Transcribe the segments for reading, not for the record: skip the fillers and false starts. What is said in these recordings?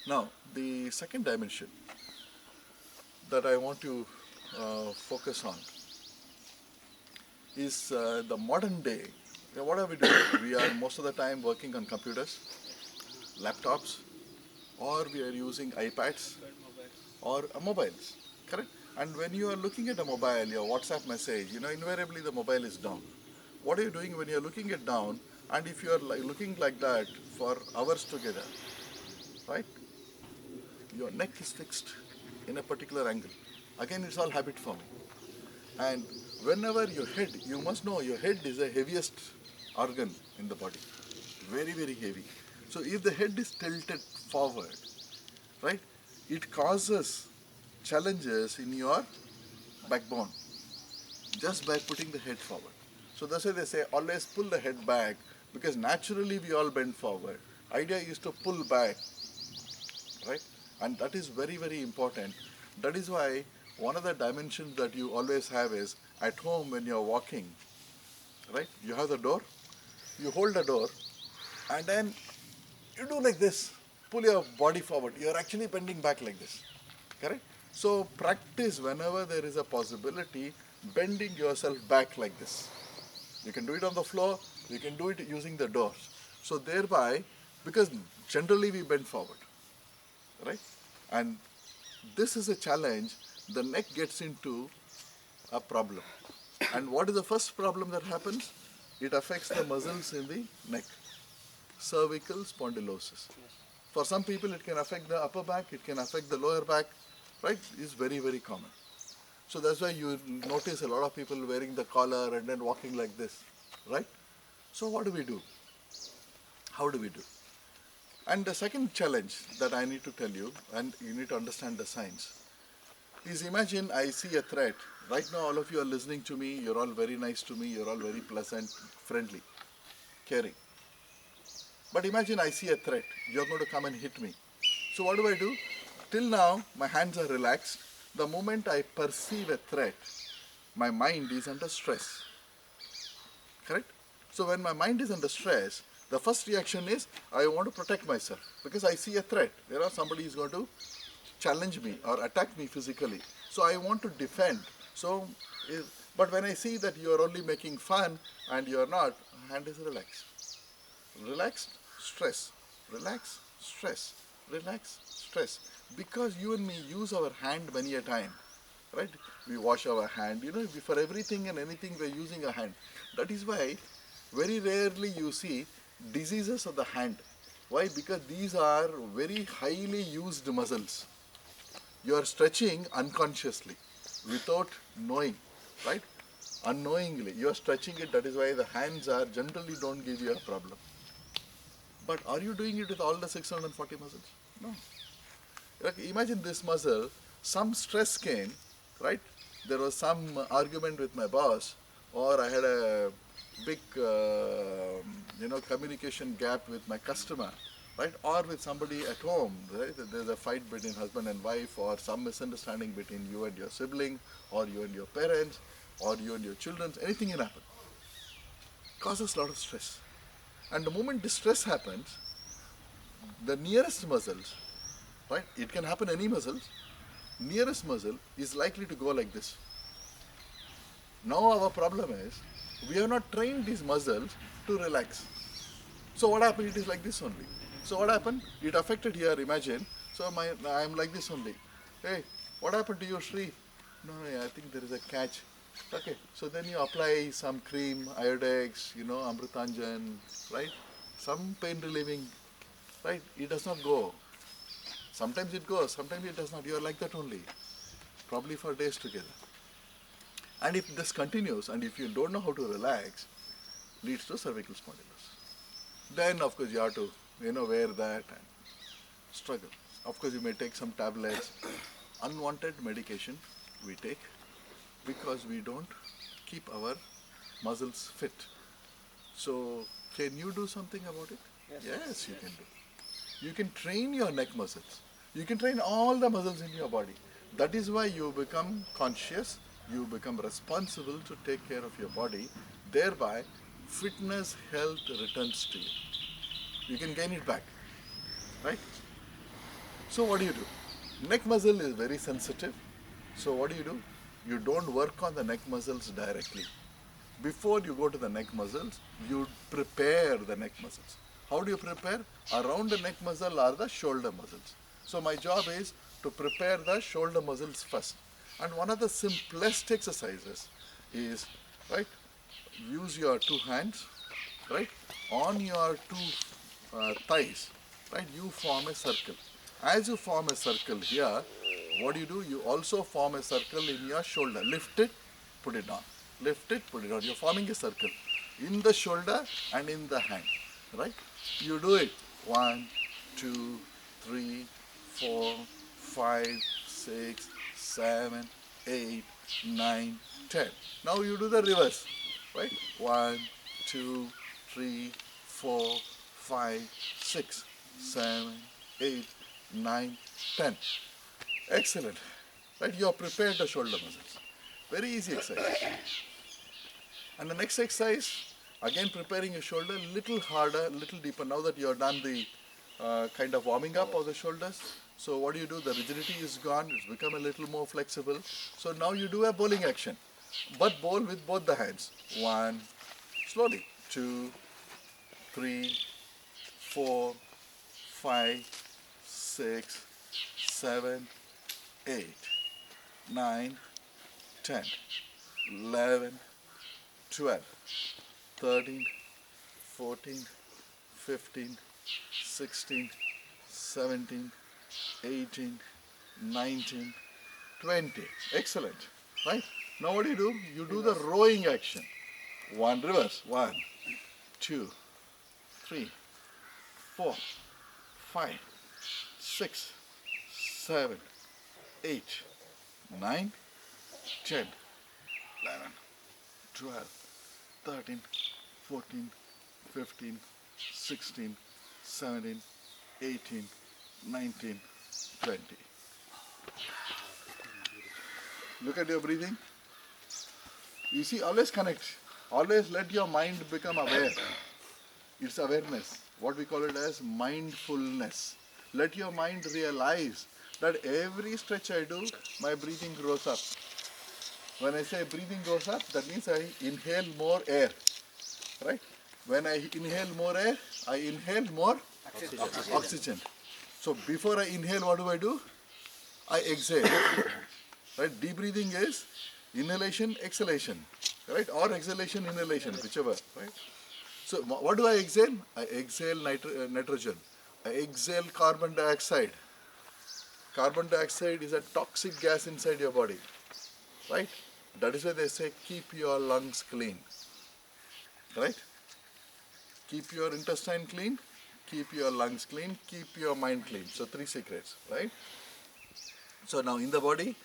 Now, the second dimension that I want to focus on is the modern day. What are we doing? We are most of the time working on computers, laptops, or we are using iPads or mobiles, correct? And when you are looking at a mobile, your WhatsApp message, invariably the mobile is down. What are you doing when you're looking it down? And if you are looking like that for hours together, right? Your neck is fixed in a particular angle. Again, it's all habit forming. And whenever your head, you must know your head is the heaviest organ in the body. Very, very heavy. So if the head is tilted forward, right, it causes challenges in your backbone just by putting the head forward. So that's why they say always pull the head back, because naturally we all bend forward. Idea is to pull back, right? And that is very, very important. That is why one of the dimensions that you always have is at home when you're walking, right? You have the door, you hold the door, and then you do like this, pull your body forward. You're actually bending back like this, correct? So practice whenever there is a possibility, bending yourself back like this. You can do it on the floor, you can do it using the doors. So thereby, because generally we bend forward, right? And this is a challenge, the neck gets into a problem. And what is the first problem that happens? It affects the muscles in the neck, cervical spondylosis. For some people, it can affect the upper back, it can affect the lower back, right? It's very, very common. So that's why you notice a lot of people wearing the collar and then walking like this, right? So what do we do? How do we do? And the second challenge that I need to tell you, and you need to understand the science, is imagine I see a threat. Right now, all of you are listening to me, you're all very nice to me, you're all very pleasant, friendly, caring. But imagine I see a threat, you're going to come and hit me. So what do? Till now, my hands are relaxed. The moment I perceive a threat, my mind is under stress. Correct? So when my mind is under stress, the first reaction is I want to protect myself because I see a threat. Somebody is going to challenge me or attack me physically. So I want to defend. So, but when I see that you are only making fun and you are not, hand is relaxed. Relaxed, stress. Relax, stress. Relax, stress. Because you and me use our hand many a time, right? We wash our hand. For everything and anything we're using a hand. That is why very rarely you see diseases of the hand. Why? Because these are very highly used muscles. You are stretching unconsciously without knowing, right? Unknowingly, you are stretching it. That is why the hands are generally don't give you a problem. But are you doing it with all the 640 muscles? No. Imagine this muscle, some stress came, right? There was some argument with my boss, or I had a big, communication gap with my customer, right? Or with somebody at home, right? There's a fight between husband and wife, or some misunderstanding between you and your sibling, or you and your parents, or you and your children. Anything can happen. Causes a lot of stress. And the moment distress happens, the nearest muscles, right? It can happen any muscles. Nearest muscle is likely to go like this. Now our problem is we have not trained these muscles to relax. So what happened? It is like this only. So what happened? It affected here. Imagine. So I am like this only. Hey, what happened to you, Sri? No, I think there is a catch. Okay. So then you apply some cream, Iodex, Amrutanjan, right? Some pain relieving, right? It does not go. Sometimes it goes, sometimes it does not. You are like that only, probably for days together. And if this continues, and if you don't know how to relax, leads to cervical spondylosis. Then, of course, you have to, wear that and struggle. Of course, you may take some tablets. Unwanted medication we take because we don't keep our muscles fit. So, can you do something about it? Yes, you can do. You can train your neck muscles. You can train all the muscles in your body. That is why you become conscious, you become responsible to take care of your body. Thereby, fitness, health returns to you. You can gain it back, right? So what do you do? Neck muscle is very sensitive. So what do? You don't work on the neck muscles directly. Before you go to the neck muscles, you prepare the neck muscles. How do you prepare? Around the neck muscle are the shoulder muscles. So my job is to prepare the shoulder muscles first. And one of the simplest exercises is, right, use your two hands, right, on your two thighs, right, you form a circle. As you form a circle here, what do? You also form a circle in your shoulder. Lift it, put it down. Lift it, put it down. You're forming a circle in the shoulder and in the hand, right? You do it. 1, 2, 3, 4, 5, 6, 7, 8, 9, 10. Now you do the reverse, right? 1, 2, 3, 4, 5, 6, 7, 8, 9, 10. Excellent. Right? You have prepared the shoulder muscles. Very easy exercise. And the next exercise, again preparing your shoulder, little harder, little deeper. Now that you have done the kind of warming up of the shoulders, so what do? The rigidity is gone, it's become a little more flexible. So now you do a bowling action, but bowl with both the hands. 1, slowly, 2, 3, 4, 5, 6, 7, 8, 9, 10, 11, 12, 13, 14, 15, 16, 17, 18, 19, 20. Excellent. Right? Now what do? You do the rowing action. One reverse. 1, 2, 3, 4, 5, 6, 7, 8, 9, 10, 11, 12, 13, 14, 15, 16, 17, 18, 19, 20. Look at your breathing. You see, always connect. Always let your mind become aware. It's awareness. What we call it as mindfulness. Let your mind realize that every stretch I do, my breathing grows up. When I say breathing goes up, that means I inhale more air, right? When I inhale more air, I inhale more oxygen. So before I inhale, what do? I exhale, right? Deep breathing is inhalation, exhalation, right? Or exhalation, inhalation, whichever, right? So what do I exhale? I exhale nitrogen. I exhale carbon dioxide. Carbon dioxide is a toxic gas inside your body, right? That is why they say keep your lungs clean, right? Keep your intestine clean, keep your lungs clean, keep your mind clean. So 3 secrets, right? So now in the body,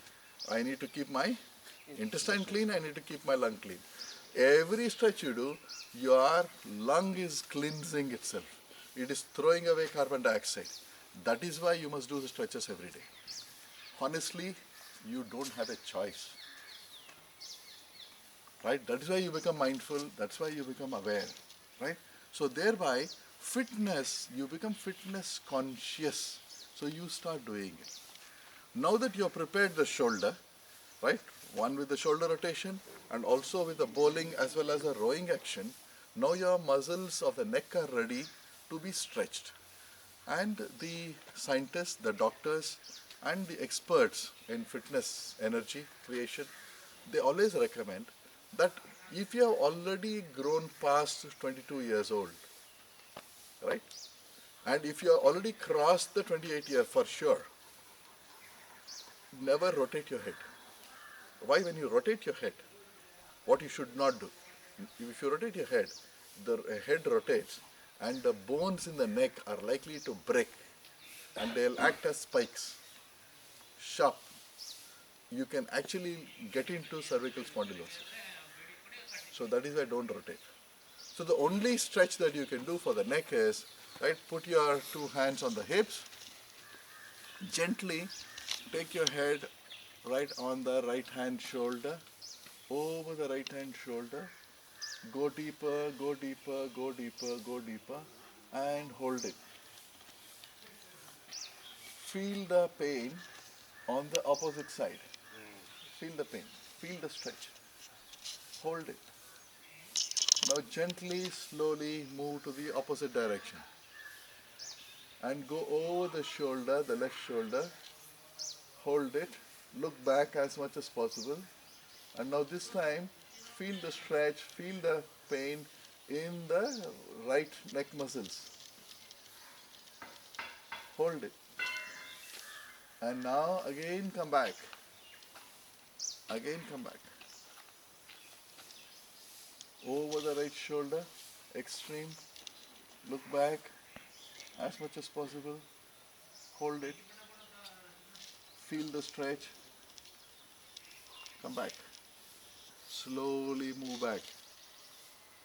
I need to keep my intestine clean, I need to keep my lung clean. Every stretch you do, your lung is cleansing itself. It is throwing away carbon dioxide. That is why you must do the stretches every day. Honestly, you don't have a choice. Right? That is why you become mindful, that's why you become aware. Right? So thereby, fitness, you become fitness conscious. So you start doing it. Now that you have prepared the shoulder, right? One with the shoulder rotation and also with the bowling as well as the rowing action, now your muscles of the neck are ready to be stretched. And the scientists, the doctors and the experts in fitness, energy, creation, they always recommend that if you have already grown past 22 years old, right? And if you have already crossed the 28 year for sure, never rotate your head. Why? When you rotate your head, what you should not do? If you rotate your head, the head rotates and the bones in the neck are likely to break and they'll act as spikes, sharp. You can actually get into cervical spondylosis. So that is why don't rotate. So the only stretch that you can do for the neck is, right, put your 2 hands on the hips, gently take your head right on the right hand shoulder, over the right hand shoulder, go deeper, go deeper, go deeper, go deeper, and hold it. feel the pain on the opposite side. Feel the pain, feel the stretch. Hold it. Now gently, slowly move to the opposite direction and go over the shoulder, the left shoulder. Hold it. Look back as much as possible. And now this time, feel the stretch, feel the pain in the right neck muscles. Hold it. And now again come back. Again come back. Over the right shoulder, extreme. Look back as much as possible. Hold it. Feel the stretch. Come back. Slowly move back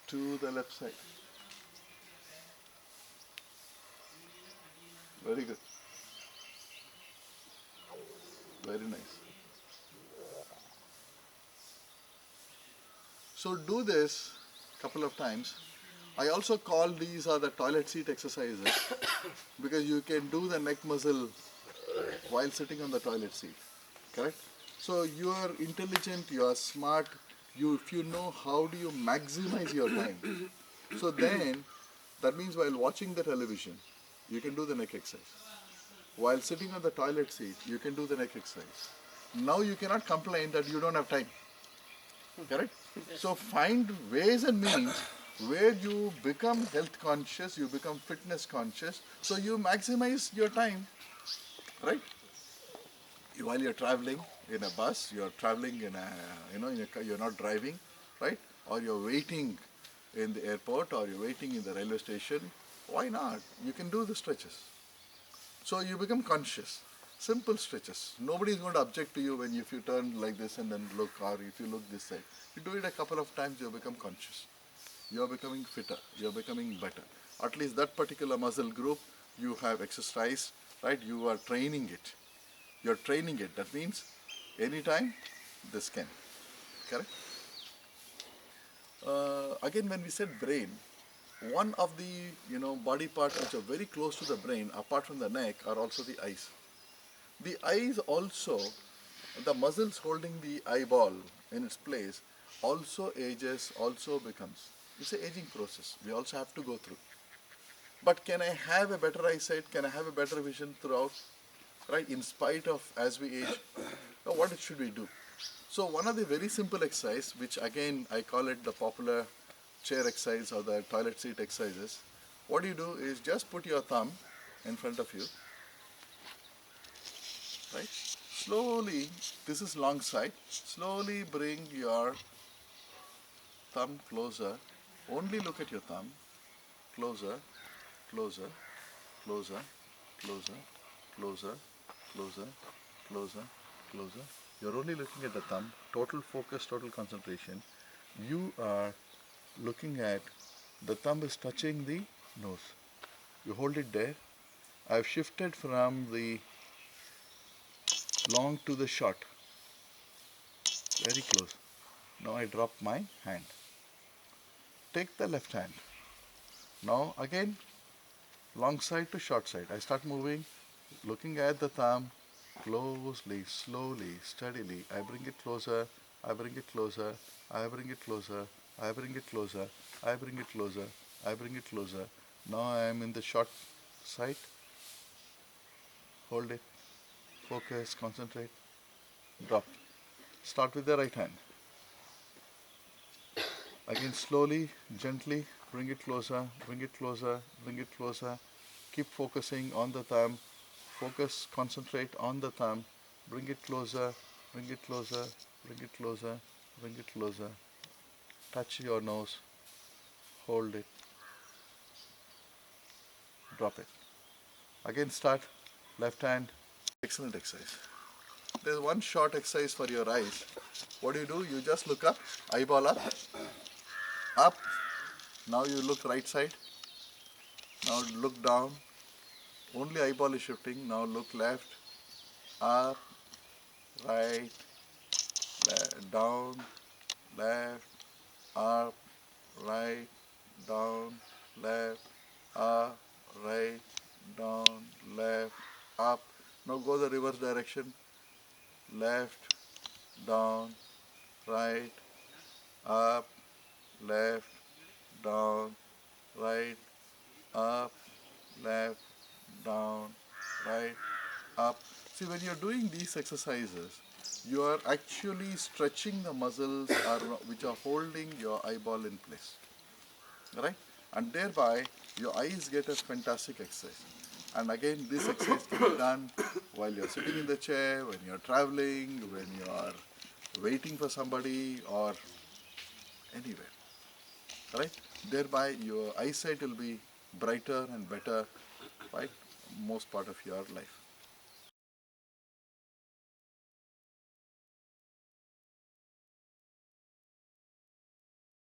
to the left side. Very good. Very nice. So do this couple of times. I also call these are the toilet seat exercises because you can do the neck muscle while sitting on the toilet seat. Correct? So you are intelligent, you are smart, if you know how do you maximize your time. So then that means while watching the television, you can do the neck exercise. While sitting on the toilet seat, you can do the neck exercise. Now you cannot complain that you don't have time. Correct? So find ways and means where you become health conscious, you become fitness conscious, so you maximize your time. Right? While you're traveling in a bus, you're traveling in a car, you're not driving, right? Or you're waiting in the airport or you're waiting in the railway station, why not? You can do the stretches. So you become conscious. Simple stretches. Nobody is going to object to you when if you turn like this and then look, or if you look this side. You do it a couple of times, you become conscious. You are becoming fitter. You are becoming better. At least that particular muscle group you have exercised, right? You are training it. You are training it. That means anytime this can. Correct? Again, when we said brain, one of the body parts which are very close to the brain, apart from the neck, are also the eyes. The eyes also, the muscles holding the eyeball in its place, also ages, also becomes. It's an aging process. We also have to go through. But can I have a better eyesight? Can I have a better vision throughout? Right? In spite of as we age, what should we do? So one of the very simple exercise, which again I call it the popular chair exercise or the toilet seat exercises. What you do is just put your thumb in front of you, right? Slowly, this is long side, slowly bring your thumb closer, only look at your thumb, closer, closer, closer, closer, closer, closer, closer, closer. You're only looking at the thumb, total focus, total concentration. You are looking at the thumb is touching the nose. You hold it there. I've shifted from the long to the short. Very close. Now I drop my hand. Take the left hand. Now again, long side to short side. I start moving, looking at the thumb, closely, slowly, steadily. I bring it closer, I bring it closer, I bring it closer, I bring it closer, I bring it closer, I bring it closer. Now I am in the short side. Hold it, focus, concentrate, drop. Start with the right hand. Again, slowly, gently, bring it closer, bring it closer, bring it closer. Keep focusing on the thumb. Focus, concentrate on the thumb. Bring it closer, bring it closer, bring it closer, bring it closer. Touch your nose. Hold it. Drop it. Again, start. Left hand. Excellent exercise. There's one short exercise for your eyes. What do? You just look up, eyeball up, up. Now you look right side. Now look down. Only eyeball is shifting. Now look left, up, right, down, left, up, right, down, left, up, right, down, left, up. Now go the reverse direction. Left, down, right, up, left, down, right, up, left, down, right, up. See, when you're doing these exercises, you are actually stretching the muscles which are holding your eyeball in place, right? And thereby, your eyes get a fantastic exercise. And again, this exercise can be done while you're sitting in the chair, when you're traveling, when you're waiting for somebody, or anywhere, right? Thereby, your eyesight will be brighter and better, right? Most part of your life.